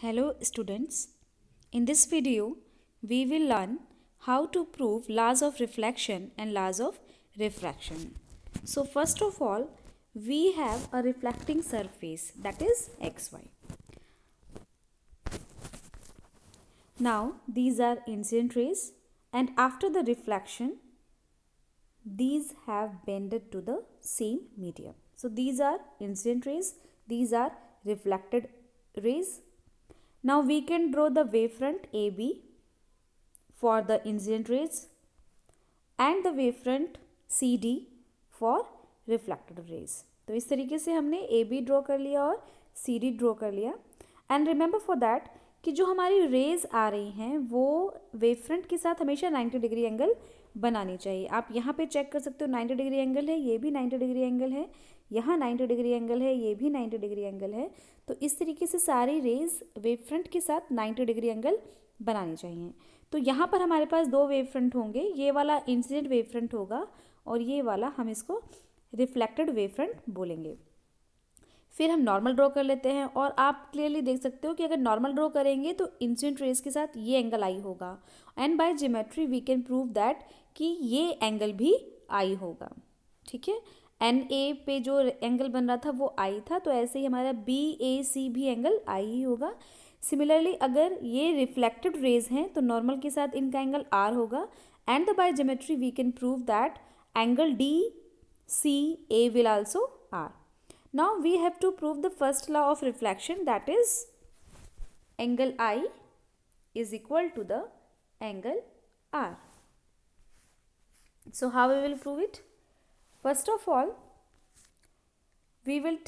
Hello students, in this video we will learn how to prove laws of reflection and laws of refraction. So first of all we have a reflecting surface that is xy. Now these are incident rays and after the reflection these have bended to the same medium. So these are incident rays, these are reflected rays. Now we can draw the wavefront AB for the incident rays and the wavefront CD for reflected rays. तो इस तरीके से हमने AB draw कर लिया और CD draw कर लिया. एंड रिमेंबर फॉर दैट कि जो हमारी रेज आ रही हैं वो वेवफ्रंट के साथ हमेशा 90 डिग्री एंगल बनानी चाहिए. आप यहाँ पे चेक कर सकते हो 90 डिग्री एंगल है, ये भी 90 डिग्री एंगल है, यहाँ 90 डिग्री एंगल है, ये भी 90 डिग्री एंगल है. तो इस तरीके से सारी रेज वेवफ्रंट के साथ 90 डिग्री एंगल बनानी चाहिए. तो यहाँ पर हमारे पास दो वेवफ्रंट होंगे, ये वाला इंसिडेंट वेवफ्रंट होगा और ये वाला हम इसको रिफ्लेक्टेड वेवफ्रंट बोलेंगे. फिर हम नॉर्मल ड्रॉ कर लेते हैं और आप क्लियरली देख सकते हो कि अगर नॉर्मल ड्रॉ करेंगे तो इंसिडेंट रेज के साथ ये एंगल आई होगा and by geometry we can prove that कि ये एंगल भी आई होगा. ठीक है, एन ए पे जो एंगल बन रहा था वो आई था, तो ऐसे ही हमारा बी ए सी भी एंगल आई ही होगा. सिमिलरली अगर ये रिफ्लेक्टेड रेज हैं तो नॉर्मल के साथ इनका एंगल आर होगा and by geometry we can prove that angle D C A will also R. Now we have to prove the first law of reflection, that is angle I is equal to the angle R. So how we will prove it? First of all we will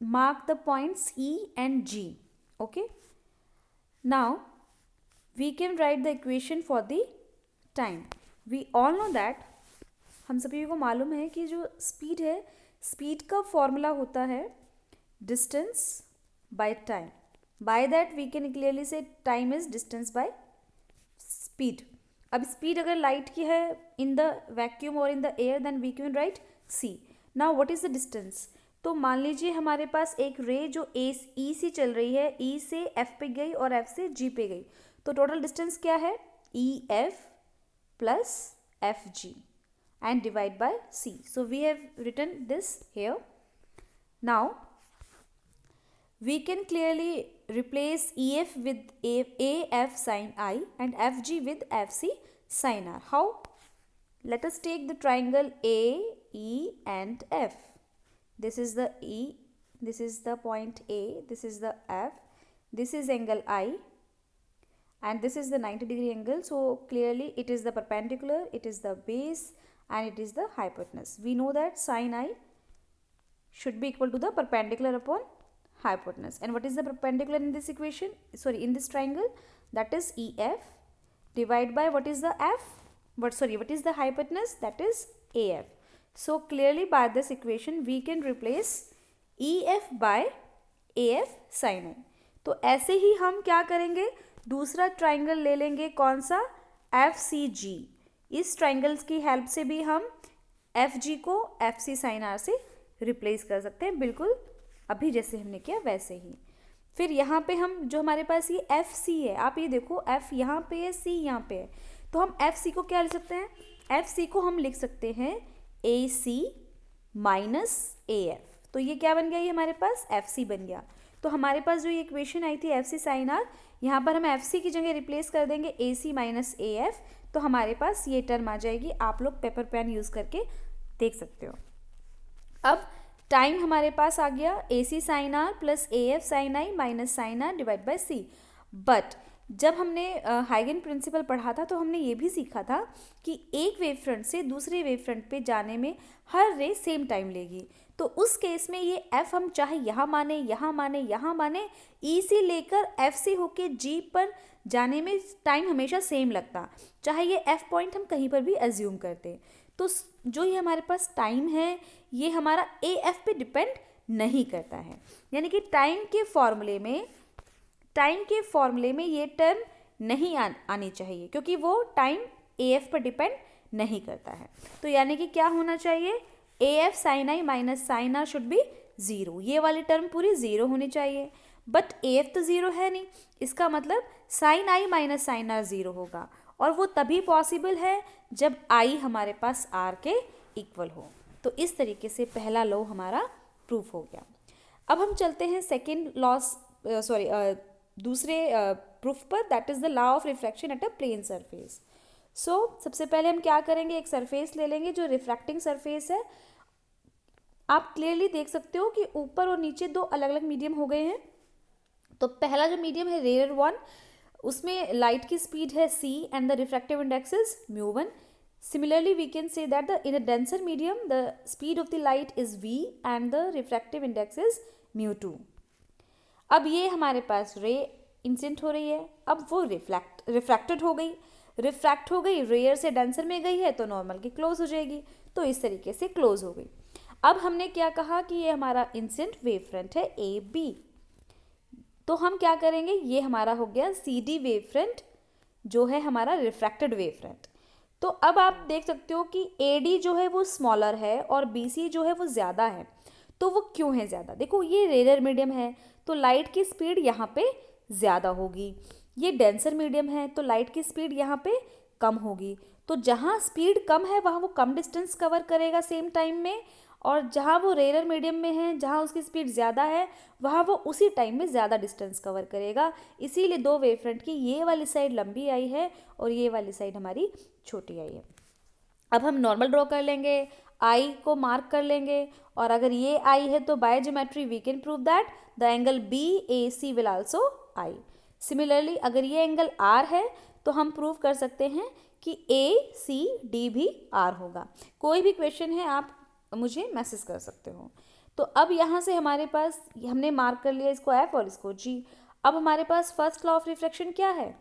mark the points E and G. Okay, now we can write the equation for the time. We all know that हम सभी को मालूम है कि जो speed है, speed का formula होता है distance by time. By that we can clearly say time is distance by speed. अब स्पीड अगर लाइट की है इन द वैक्यूम और in the air then we can write c. Now what is the distance? तो मान लीजिए हमारे पास एक रे जो ई से चल रही है, ई से एफ पे गई और एफ से जी पे गई, तो टोटल डिस्टेंस क्या है? E F plus F G and divide by C. So we have written this here. Now we can clearly replace EF with AF sin I and FG with FC sin R. How? Let us take the triangle A, E and F. This is the E, this is the point A, this is the F, this is angle I and this is the 90 degree angle. So clearly it is the perpendicular, it is the base and it is the hypotenuse. We know that sin I should be equal to the perpendicular upon hypotenuse. And what is the perpendicular in this equation? Sorry, in this triangle, that is EF divided by what is the F? What is the hypotenuse? That is AF. So clearly by this equation we can replace EF by AF sin I. तो ऐसे ही हम क्या करेंगे, दूसरा triangle ले लेंगे, कौन सा? FCG. इस ट्राइंगल्स की हेल्प से भी हम एफ जी को एफ सी साइन आर से रिप्लेस कर सकते हैं, बिल्कुल अभी जैसे हमने किया वैसे ही. फिर यहाँ पे हम जो हमारे पास ये एफ सी है, आप ये देखो एफ यहाँ पे है, सी यहाँ पे है, तो हम एफ सी को क्या लिख सकते हैं? एफ सी को हम लिख सकते हैं ए सी माइनस ए एफ. तो ये क्या बन गया? ये हमारे पास एफ सी बन गया. तो हमारे पास जो ये इक्वेशन आई थी एफ सी साइन आर, यहाँ पर हम एफ सी की जगह रिप्लेस कर देंगे ए सी माइनस ए एफ. तो हमारे पास ये टर्म आ जाएगी. आप लोग पेपर पेन यूज़ करके देख सकते हो. अब टाइम हमारे पास आ गया A C sine r plus A F sine I minus sine r divide by c. But जब हमने हाइगन प्रिंसिपल पढ़ा था तो हमने ये भी सीखा था कि एक वेव फ्रंट से दूसरे वेव फ्रंट पे जाने में हर रे सेम टाइम लेगी. तो उस केस में ये एफ हम चाहे यहाँ माने, यहाँ माने, यहाँ माने, ई से लेकर एफ से होके जी पर जाने में टाइम हमेशा सेम लगता, चाहे ये एफ पॉइंट हम कहीं पर भी एज्यूम करते. तो जो ये हमारे पास टाइम है ये हमारा ए एफ पे डिपेंड नहीं करता है. यानी कि टाइम के फॉर्मूले में ये टर्म नहीं आनी चाहिए क्योंकि वो टाइम ए एफ पर डिपेंड नहीं करता है. तो यानी कि क्या होना चाहिए? A F sine I minus sine R should be zero. ये वाली टर्म पूरी ज़ीरो होनी चाहिए. बट AF तो ज़ीरो है नहीं, इसका मतलब साइन आई माइनस साइन आर ज़ीरो होगा, और वो तभी पॉसिबल है जब आई हमारे पास आर के इक्वल हो। तो इस तरीके से पहला लॉ हमारा प्रूफ हो गया। अब हम चलते हैं सेकेंड दूसरे प्रूफ पर, that is the law of refraction at a plane surface. So सबसे पहले हम क्या करेंगे, एक सरफेस ले लेंगे जो रिफ्रैक्टिंग सरफेस है। आप क्लियरली देख सकते हो कि ऊपर और नीचे दो अलग अलग मीडियम हो गए हैं। तो पहला जो मीडियम है रेयर वन, उसमें लाइट की स्पीड है c and the refractive index is μ1। Similarly, we can say that in a denser medium, the speed of the light is v and the refractive index is μ2. अब ये हमारे पास ray incident हो रही है, अब वो रिफ्रैक्ट हो गई, रेयर से डेंसर में गई है तो नॉर्मल की क्लोज हो जाएगी। तो इस तरीके से क्लोज हो गई। अब हमने क्या कहा कि ये हमारा इंसिडेंट वेव फ्रंट है ए बी, तो हम क्या करेंगे, ये हमारा हो गया सी डी वेव फ्रंट जो है हमारा रिफ्रैक्टेड वेव फ्रंट। तो अब आप देख सकते हो कि ए डी जो है वो स्मॉलर है और बी सी जो है वो ज़्यादा है। तो वो क्यों है ज़्यादा, देखो ये रेयर मीडियम है तो लाइट की स्पीड यहाँ पे ज़्यादा होगी, ये डेंसर मीडियम है तो लाइट की स्पीड यहाँ पे कम होगी। तो जहाँ स्पीड कम है वहाँ वो कम डिस्टेंस कवर करेगा सेम टाइम में, और जहाँ वो रेयर मीडियम में है जहाँ उसकी स्पीड ज़्यादा है वहाँ वो उसी टाइम में ज़्यादा डिस्टेंस कवर करेगा। इसीलिए दो वेव फ्रंट की ये वाली साइड लंबी आई है और ये वाली साइड हमारी छोटी आई है। अब हम नॉर्मल ड्रॉ कर लेंगे, आई को मार्क कर लेंगे, और अगर ये आई है तो by geometry we can prove that the angle BAC will also I. Similarly अगर ये एंगल R है तो हम प्रूव कर सकते हैं कि ACD भी R होगा। कोई भी क्वेश्चन है आप मुझे मैसेज कर सकते हो। तो अब यहाँ से हमारे पास हमने मार्क कर लिया इसको F और इसको G। अब हमारे पास फर्स्ट लॉ ऑफ रिफ्रैक्शन क्या है,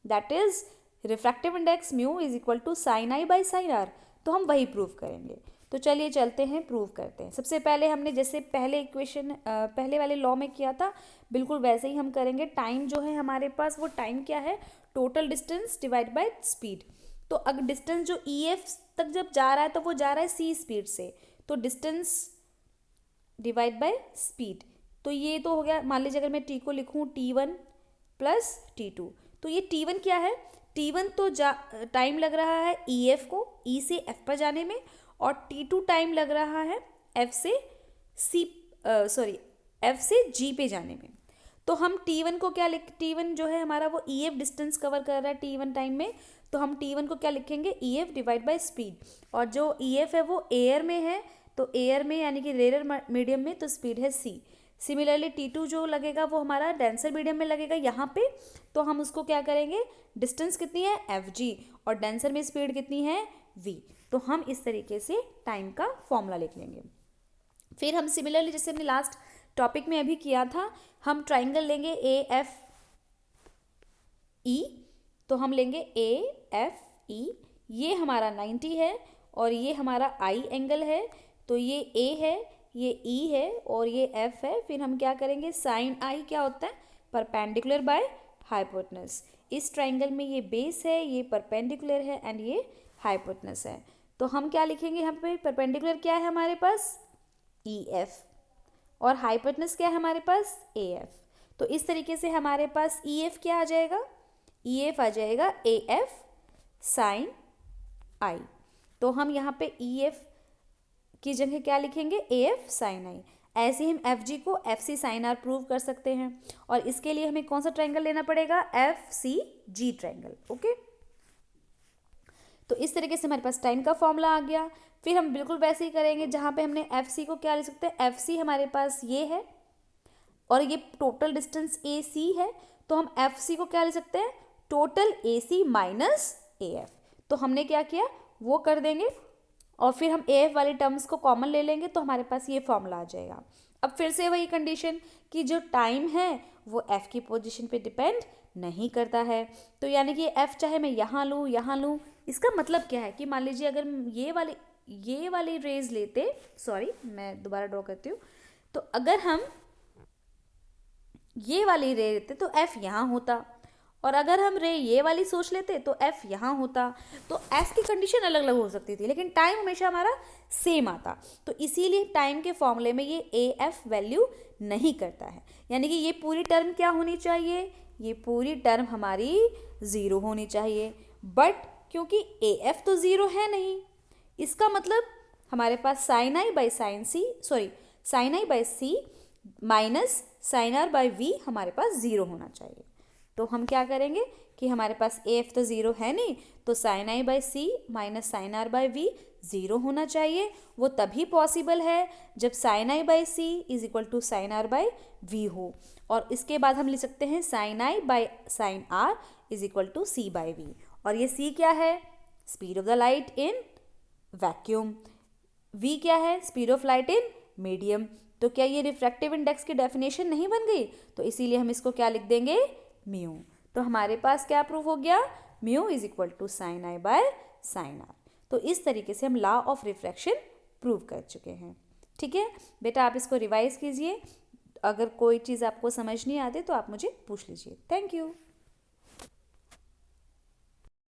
that is refractive index mu is equal to sine I by sine R. तो हम वही प्रूव करेंगे। तो चलिए चलते हैं प्रूव करते हैं। सबसे पहले हमने जैसे पहले इक्वेशन पहले वाले लॉ में किया था बिल्कुल वैसे ही हम करेंगे। टाइम जो है हमारे पास वो टाइम क्या है, total distance divide by speed. तो अगर डिस्टेंस जो EF तक जब जा रहा है तो वो जा रहा है c स्पीड से, तो डिस्टेंस डिवाइड बाय स्पीड। तो ये तो हो गया, मान लीजिए अगर मैं t को लिखूँ T1 प्लस T2, तो ये T1 क्या है, T1 तो टाइम लग रहा है EF को E से F पर जाने में, और T2 टाइम लग रहा है F से G पे जाने में। तो हम T1 को क्या T1 जो है हमारा वो EF डिस्टेंस कवर कर रहा है T1 टाइम में, तो हम T1 को क्या लिखेंगे, EF डिवाइड बाय स्पीड। और जो EF है वो एयर में है, तो एयर में यानी कि रेयर मीडियम में, तो स्पीड है c। सिमिलरली T2 जो लगेगा वो हमारा डेंसर मीडियम में लगेगा यहाँ पे, तो हम उसको क्या करेंगे, डिस्टेंस कितनी है FG और डेंसर में स्पीड कितनी है v। तो हम इस तरीके से टाइम का फॉर्मूला लिख लेंगे। फिर हम सिमिलरली जैसे हमने लास्ट टॉपिक में अभी किया था, हम ट्राइंगल लेंगे AFE। तो हम लेंगे AFE, ये हमारा 90 है और ये हमारा I एंगल है, तो ये A है, ये E है और ये F है। फिर हम क्या करेंगे, साइन I क्या होता है, परपेंडिकुलर बाय हाइपोटेनस। इस ट्राइंगल में ये बेस है, ये परपेंडिकुलर है एंड ये हाइपोटेनस है। तो हम क्या लिखेंगे यहाँ पे, परपेंडिकुलर क्या है हमारे पास EF और हाइपोटेनस क्या है हमारे पास AF। तो इस तरीके से हमारे पास EF क्या आ जाएगा, EF आ जाएगा AF साइन I। तो हम यहाँ पे EF की जगह क्या लिखेंगे, AF साइन I। ऐसे ही हम FG को FC साइन R प्रूव कर सकते हैं, और इसके लिए हमें कौन सा ट्रायंगल लेना पड़ेगा, FCG ट्रायंगल। ओके, तो इस तरीके से हमारे पास टाइम का फॉर्मूला आ गया। फिर हम बिल्कुल वैसे ही करेंगे जहाँ पे हमने FC को क्या ले सकते हैं, FC हमारे पास ये है और ये टोटल डिस्टेंस AC है, तो हम FC को क्या ले सकते हैं, टोटल AC माइनस AF। तो हमने क्या किया वो कर देंगे, और फिर हम AF वाली टर्म्स को कॉमन ले लेंगे, तो हमारे पास ये फॉर्मूला आ जाएगा। अब फिर से वही कंडीशन कि जो टाइम है वो F की पोजीशन पे डिपेंड नहीं करता है। तो यानी कि F चाहे मैं यहाँ लूँ, इसका मतलब क्या है कि मान लीजिए अगर ये वाली रेज लेते, सॉरी मैं दोबारा ड्रॉ करती हूँ, तो अगर हम ये वाली रे लेते तो F यहाँ होता और अगर हम रे ये वाली सोच लेते तो एफ यहाँ होता, तो एफ की कंडीशन अलग अलग हो सकती थी, लेकिन टाइम हमेशा हमारा सेम आता। तो इसीलिए टाइम के फॉर्मूले में ये ए एफ वैल्यू नहीं करता है, यानी कि ये पूरी टर्म क्या होनी चाहिए, ये पूरी टर्म हमारी ज़ीरो होनी चाहिए। बट क्योंकि ए एफ तो ज़ीरो है नहीं, इसका मतलब हमारे पास sine I by sine c, sorry sine I by C minus sine are by v हमारे पास ज़ीरो होना चाहिए। तो हम क्या करेंगे कि हमारे पास ए एफ तो ज़ीरो है नहीं, तो sine I by C minus sine are by V zero होना चाहिए। वो तभी पॉसिबल है जब sine I by C is equal to sine are by V हो। और इसके बाद हम लिख सकते हैं sine I by sine R is equal to C by V. और ये सी क्या है, speed of the light in vacuum, V क्या है, speed of light in medium. तो क्या ये रिफ्रैक्टिव इंडेक्स की डेफिनेशन नहीं बन गई, तो इसीलिए हम इसको क्या लिख देंगे, म्यू। तो हमारे पास क्या प्रूफ हो गया, mu is equal to sine I by sine R. तो इस तरीके से हम लॉ ऑफ रिफ्रैक्शन प्रूव कर चुके हैं। ठीक है बेटा, आप इसको रिवाइज कीजिए, अगर कोई चीज़ आपको समझ नहीं आती तो आप मुझे पूछ लीजिए। Thank you.